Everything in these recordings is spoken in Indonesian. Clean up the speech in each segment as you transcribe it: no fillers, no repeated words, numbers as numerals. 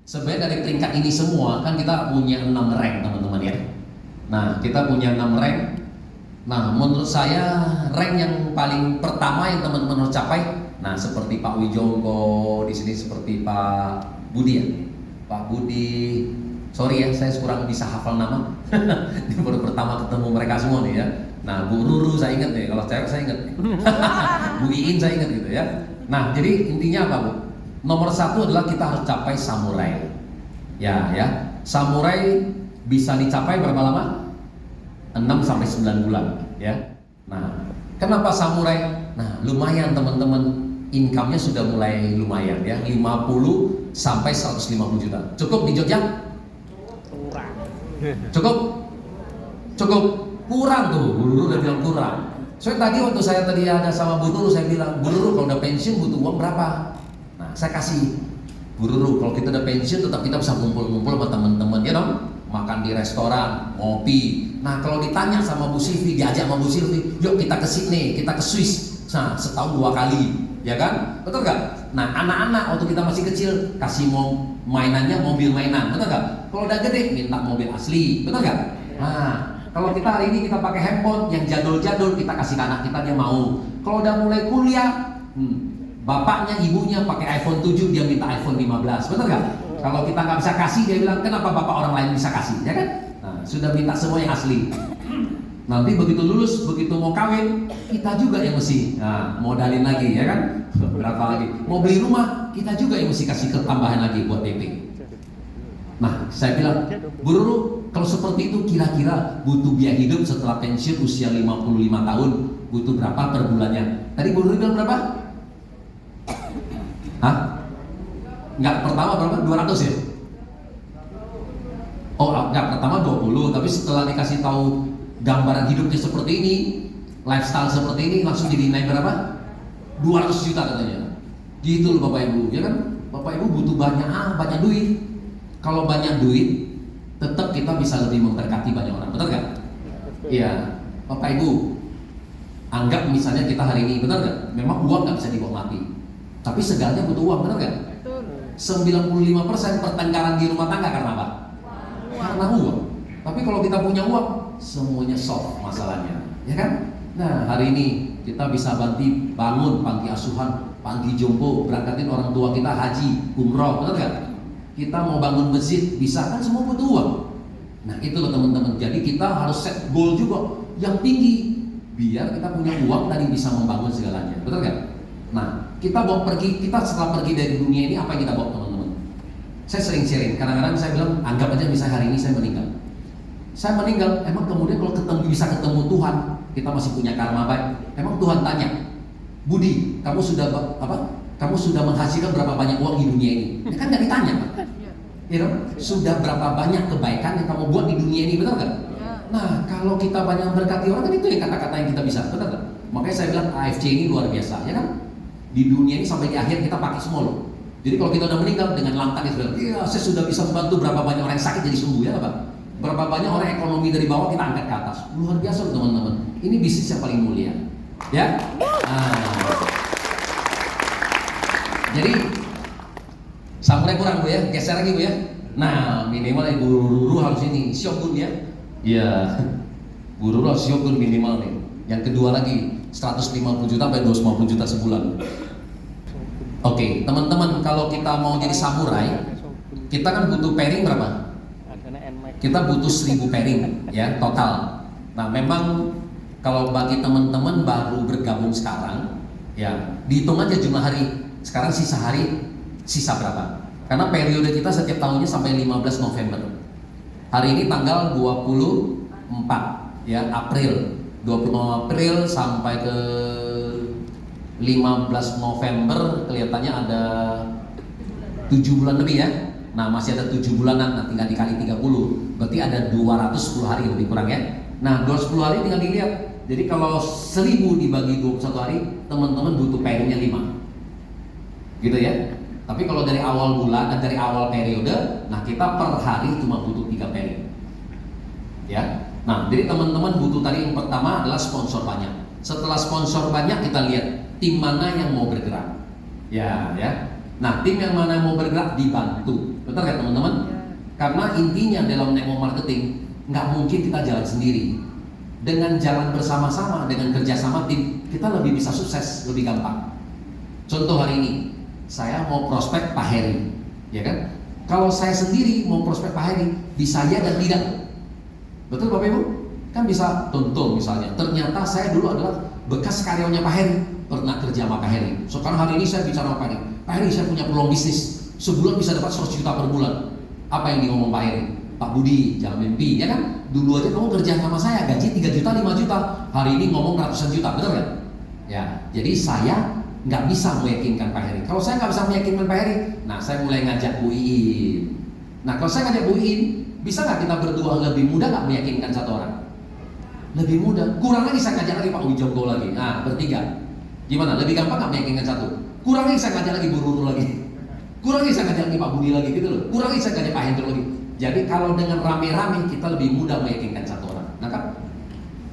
Sebenarnya dari peringkat ini semua kan kita punya 6 rank teman-teman ya. Nah kita punya 6 rank. Nah menurut saya rank yang paling pertama yang teman-teman harus capai, nah seperti Pak Wijongko di sini, seperti Pak Budi ya, Pak Budi. Sorry ya, saya kurang bisa hafal nama. Ini baru pertama ketemu mereka semua nih ya. Nah Bu Ruru saya ingat nih, kalau cewek saya ingat. Bu Iin saya ingat gitu ya. Nah jadi intinya apa Bu? Nomor satu adalah kita harus capai samurai. Ya, samurai bisa dicapai berapa lama? 6 sampai 9 bulan ya. Nah, kenapa samurai? Nah, lumayan teman-teman, income-nya sudah mulai lumayan ya, 50 sampai 150 juta. Cukup di Jogja? Kurang. Cukup? Cukup? Kurang tuh, Bu Ruru udah bilang kurang. Soalnya tadi waktu saya tadi ada sama Bu Ruru, saya bilang, Bu Ruru kalau udah pensiun butuh uang berapa? Nah, saya kasih, Bu Ruru kalau kita udah pensiun tetap kita bisa ngumpul-ngumpul sama teman-teman ya dong, makan di restoran, ngopi. Nah kalau ditanya sama Bu Silvi, diajak sama Bu Silvi, yuk kita ke Sydney, kita ke Swiss, nah setahun 2 kali, ya kan? Betul gak? Nah anak-anak waktu kita masih kecil kasih mainannya mobil mainan, betul gak? Kalau udah gede minta mobil asli, betul gak? Nah kalau kita hari ini kita pakai handphone yang jadul-jadul, kita kasih ke anak kita, dia mau. Kalau udah mulai kuliah, bapaknya, ibunya pakai iPhone 7, dia minta iPhone 15, betul gak? Kalau kita nggak bisa kasih, dia bilang kenapa bapak orang lain bisa kasih, ya kan? Nah, sudah minta semua yang asli. Nanti begitu lulus, begitu mau kawin, kita juga yang mesti modalin lagi, ya kan? Berapa lagi? Mau beli rumah, kita juga yang mesti kasih tambahan lagi buat DP. Nah, saya bilang, Bu Ruru, kalau seperti itu kira-kira butuh biaya hidup setelah pensiun usia 55 tahun, butuh berapa per bulannya? Tadi Bu Ruru bilang berapa? Hah? Enggak, pertama berapa? 200 ya? Oh enggak, pertama 20, tapi setelah dikasih tahu gambaran hidupnya seperti ini, lifestyle seperti ini, langsung jadi naik berapa? 200 juta katanya. Gitu loh Bapak Ibu, ya kan? Bapak Ibu butuh banyak duit. Kalau banyak duit, tetap kita bisa lebih memberkati banyak orang, betul gak? Iya, Bapak Ibu, anggap misalnya kita hari ini, betul gak? Memang uang gak bisa dibawa mati, tapi segalanya butuh uang, betul gak? 95% pertengkaran di rumah tangga karena apa? Karena uang. Tapi kalau kita punya uang, semuanya solve masalahnya, ya kan? Nah hari ini kita bisa bangun panti asuhan, panti jompo, berangkatin orang tua kita haji, umroh, betul gak? Kita mau bangun masjid, bisa kan, semua butuh uang. Nah itu loh teman-teman. Jadi kita harus set goal juga yang tinggi, biar kita punya uang dan bisa membangun segalanya, betul gak? Nah kita setelah pergi dari dunia ini, apa yang kita bawa teman-teman? Saya sering sharing, kadang-kadang saya bilang, anggap aja misalnya hari ini saya meninggal. Saya meninggal, emang kemudian kalau bisa ketemu Tuhan, kita masih punya karma baik. Emang Tuhan tanya, Budi, kamu sudah Kamu sudah menghasilkan berapa banyak uang di dunia ini? Ya kan nggak ditanya, Pak. You know? Sudah berapa banyak kebaikan yang kamu buat di dunia ini, betul nggak? Nah, kalau kita banyak berkati orang, kan itu yang kata-kata yang kita bisa, betul nggak? Makanya saya bilang AFC ini luar biasa, ya kan? Di dunia ini sampai di akhir kita pakai semua loh. Jadi kalau kita udah meninggal dengan lantang itu, iya, saya sudah bisa membantu berapa banyak orang yang sakit jadi sembuh, ya Pak? Berapa banyak orang ekonomi dari bawah kita angkat ke atas, luar biasa teman-teman. Ini bisnis yang paling mulia, ya. Jadi samurai kurang Bu ya, geser lagi Bu ya. Nah minimal Ibu Ruru harus ini shogun ya. Iya, Bu Ruru harus shogun minimal nih. Yang kedua lagi 150 juta sampai 250 juta sebulan. Oke, teman-teman, kalau kita mau jadi samurai, kita kan butuh pairing berapa? Kita butuh 1000 pairing ya total. Nah memang kalau bagi teman-teman baru bergabung sekarang, ya dihitung aja jumlah hari. Sekarang sisa berapa? Karena periode kita setiap tahunnya sampai 15 November. Hari ini tanggal 24 ya, April. 20 April sampai ke 15 November kelihatannya ada 7 bulan lebih ya. Nah, masih ada 7 bulanan, nah tinggal dikali 30. Berarti ada 210 hari lebih kurang ya. Nah, 210 hari tinggal dilihat. Jadi kalau 1000 dibagi 21 hari, teman-teman butuh pairingnya 5. Gitu ya. Tapi kalau dari awal bulan dan dari awal periode, nah kita per hari cuma butuh 3 pairing. Ya. Nah, jadi teman-teman butuh tadi yang pertama adalah sponsor banyak. Setelah sponsor banyak, kita lihat tim mana yang mau bergerak. Ya. Nah, tim yang mana mau bergerak dibantu. Betul kan teman-teman? Karena intinya dalam network marketing nggak mungkin kita jalan sendiri. Dengan jalan bersama-sama, dengan kerjasama tim, kita lebih bisa sukses, lebih gampang. Contoh hari ini, saya mau prospek Pak Heri, ya kan? Kalau saya sendiri mau prospek Pak Heri, bisa ya dan tidak. Betul Bapak Ibu? Kan bisa contoh misalnya, ternyata saya dulu adalah bekas karyawannya Pak Heri, pernah kerja sama Pak Heri. Sekarang hari ini saya bicara sama Pak Heri, Pak Heri saya punya peluang bisnis, sebulan bisa dapat 100 juta per bulan. Apa yang ngomong Pak Heri? Pak Budi, jangan mimpi, ya kan? Dulu aja kamu kerja sama saya, gaji 3 juta, 5 juta. Hari ini ngomong ratusan juta, betul kan? Ya, jadi saya nggak bisa meyakinkan Pak Heri. Kalau saya nggak bisa meyakinkan Pak Heri, nah saya mulai ngajak Bu Iin. Nah kalau saya ngajak Bu Iin, bisa nggak kita berdua lebih mudah nggak meyakinkan satu orang? Lebih mudah. Kurang lagi saya ngajak lagi Pak Wijongo lagi. Nah bertiga, gimana? Lebih gampang nggak meyakinkan satu? Kurang lagi saya ngajak lagi Bu Ruru lagi. Kurang lagi saya ngajak lagi Pak Budi lagi gitu loh. Kurang lagi saya ngajak Pak Hendro lagi. Jadi kalau dengan rame-rame kita lebih mudah meyakinkan satu orang. Nah kan?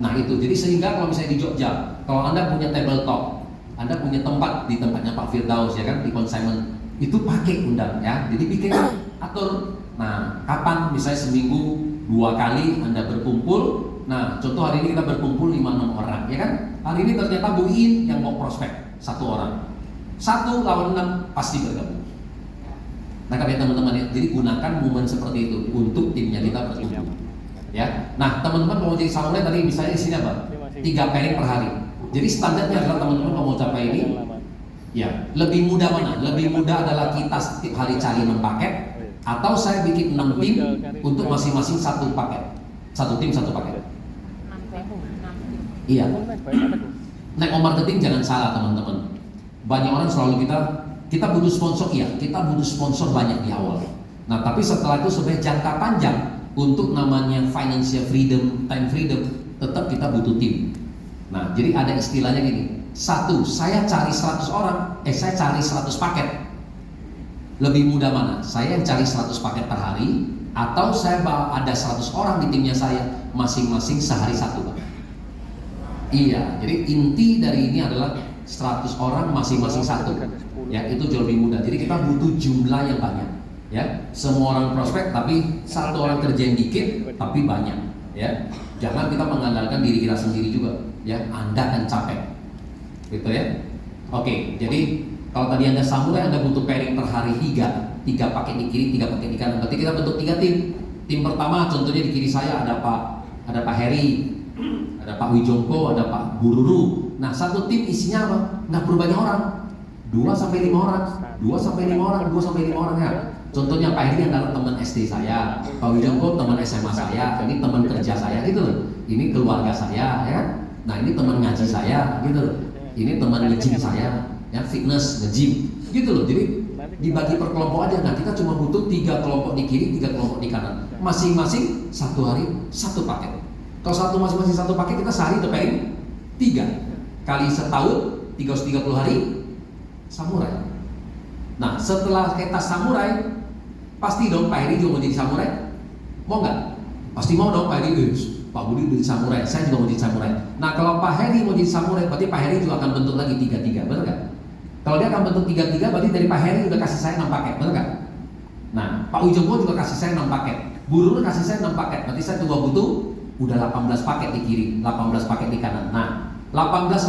Nah itu. Jadi sehingga kalau misalnya di Jogja, kalau Anda punya tabletop, Anda punya tempat di tempatnya Pak Firdaus ya kan di consignment, itu pakai undang ya. Jadi bikin atur. Nah, kapan misalnya seminggu 2 kali Anda berkumpul. Nah, contoh hari ini kita berkumpul 5-6 orang ya kan. Hari ini ternyata Bu In yang mau prospek 1 orang. 1 lawan 6 pasti bergabung. Nah, kalian teman-teman ya, jadi gunakan momen seperti itu untuk timnya kita bertumbuh. Ya. Nah, teman-teman mau jadi samurai tadi misalnya isinya apa? 3 pairing per hari. Jadi standarnya adalah teman-teman mau capai ini, ya lebih mudah mana? Lebih mudah adalah kita setiap hari cari 6 paket, atau saya bikin 6 tim untuk masing-masing 1 paket, 1 tim 1 paket. Iya. Network marketing jangan salah teman-teman. Banyak orang selalu kita butuh sponsor, iya, kita butuh sponsor banyak di awal. Nah, tapi setelah itu sebenarnya jangka panjang untuk namanya financial freedom, time freedom, tetap kita butuh tim. Nah, jadi ada istilahnya gini. 1, saya cari 100 orang, saya cari 100 paket. Lebih mudah mana? Saya yang cari 100 paket per hari, atau saya ada 100 orang di timnya saya, masing-masing sehari 1, Pak. Iya, jadi inti dari ini adalah 100 orang masing-masing 1. Ya, itu jauh lebih mudah. Jadi kita butuh jumlah yang banyak. Ya, semua orang prospek tapi 1 orang kerjain dikit tapi banyak. Ya, jangan kita mengandalkan diri kita sendiri juga. Ya, Anda akan capek. Gitu ya. Oke, jadi kalau tadi Anda samurai, Anda butuh pairing per hari 3 paket di kiri, 3 paket di kanan. Berarti kita bentuk 3 tim. Tim pertama contohnya di kiri saya ada Pak Heri, ada Pak Wijongko, ada Pak Bururu. Nah, 1 tim isinya apa? Nggak perlu banyak orang. 2-5 orang, 2-5 orang, 2-5 orang ya. Contohnya Pak Heri adalah teman SD saya, Pak Wijongko teman SMA saya, ini teman kerja saya gitu loh. Ini keluarga saya ya. Nah, ini teman ngaji saya gitu loh. Ini teman nge-gym saya, ya fitness, nge-gym gitu loh. Jadi dibagi per kelompok aja. Nah, kita cuma butuh 3 kelompok di kiri, 3 kelompok di kanan. Masing-masing 1 hari 1 paket. Kalau masing-masing 1 paket, kita sehari udah pairing 3 kali setahun, 330 hari samurai. Nah, setelah kita samurai, pasti dong Pak Heri juga mau jadi samurai. Mau nggak? Pasti mau dong Pak Heri. Pak Budi jadi samurai, saya juga mau jadi samurai. Nah, kalau Pak Heri mau jadi samurai, berarti Pak Heri juga akan bentuk lagi 3-3, betul nggak? Kalau dia akan bentuk 3-3, berarti dari Pak Heri udah kasih saya 6 paket, betul nggak? Nah, Pak Wijongko juga kasih saya 6 paket. Bururu kasih saya 6 paket, berarti saya juga butuh udah 18 paket di kiri, 18 paket di kanan. Nah, 18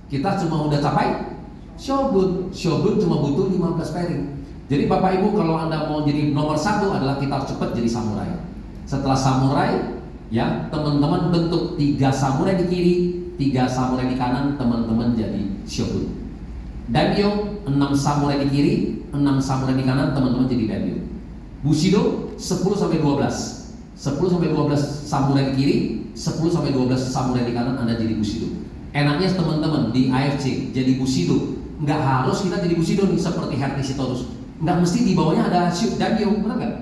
kita cuma udah capai Shogun cuma butuh 15 pairing. Jadi Bapak Ibu, kalau Anda mau jadi nomor 1 adalah kita harus cepat jadi samurai. Setelah samurai, ya teman-teman bentuk 3 samurai di kiri, 3 samurai di kanan, teman-teman jadi shogun. Daimyo 6 samurai di kiri, 6 samurai di kanan, teman-teman jadi daimyo. Bushido 10-12 samurai di kiri, 10-12 samurai di kanan, Anda jadi Bushido. Enaknya teman-teman di AFC jadi Bushido, nggak harus kita jadi Bushido nih seperti Herti Sitorus. Nggak mesti di bawahnya ada daimyo, benar nggak?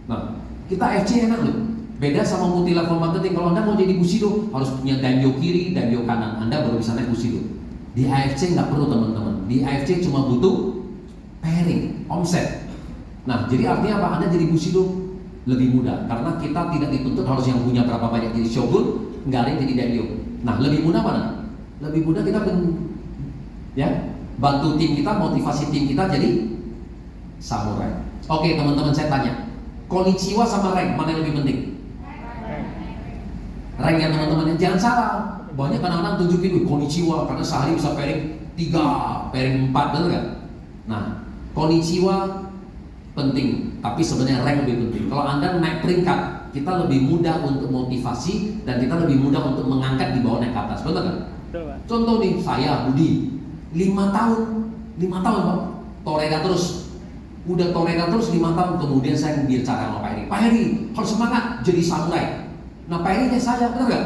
Nah, kita AFC enak loh. Beda sama multi level marketing. Kalau Anda mau jadi Bushido harus punya daimyo kiri, daimyo kanan, Anda baru bisa naik Bushido. Di AFC nggak perlu teman-teman. Di AFC cuma butuh pairing, omset. Nah, jadi artinya apa? Anda jadi Bushido lebih mudah karena kita tidak dituntut harus yang punya berapa banyak jadi shogun, nggak ada yang jadi daimyo. Nah, lebih mudah mana? Lebih mudah kita bantu tim kita, motivasi tim kita jadi samurai. Oke teman-teman, saya tanya, konnichiwa sama rank mana yang lebih penting? Rank ya teman-teman, jangan salah. Banyak kadang-kadang tunjukin konnichiwa karena sehari bisa pairing 3, pairing 4, benar nggak? Nah, konnichiwa penting, tapi sebenarnya rank lebih penting. Kalau Anda naik peringkat, kita lebih mudah untuk motivasi dan kita lebih mudah untuk mengangkat di bawah naik ke atas, betul kan? Contoh nih, saya Budi, 5 tahun Pak, toreda terus. Udah toreda terus 5 tahun, kemudian saya bicara sama Pak Heri. Pak Heri, harus semangat jadi samurai. Nah Pak Heri kayak saya, benar nggak?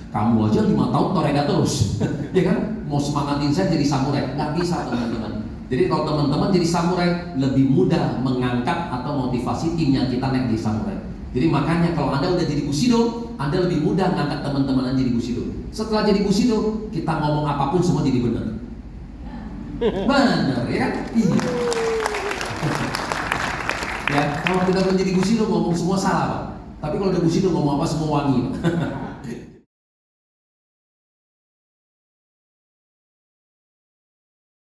Kamu aja 5 tahun toreda terus, ya kan? Mau semangatin saya jadi samurai, nggak bisa teman-teman. Jadi kalau teman-teman jadi samurai, lebih mudah mengangkat atau motivasi timnya kita naik jadi samurai. Jadi makanya kalau Anda udah jadi Bushido, Anda lebih mudah ngangkat teman-teman Anda jadi Bushido. Setelah jadi Bushido, kita ngomong apapun semua jadi benar. Benar, ya kan? Iya. Ya, kalau kita menjadi Bushido ngomong semua salah, Pak. Tapi kalau udah Bushido ngomong apa semua wangi, Pak.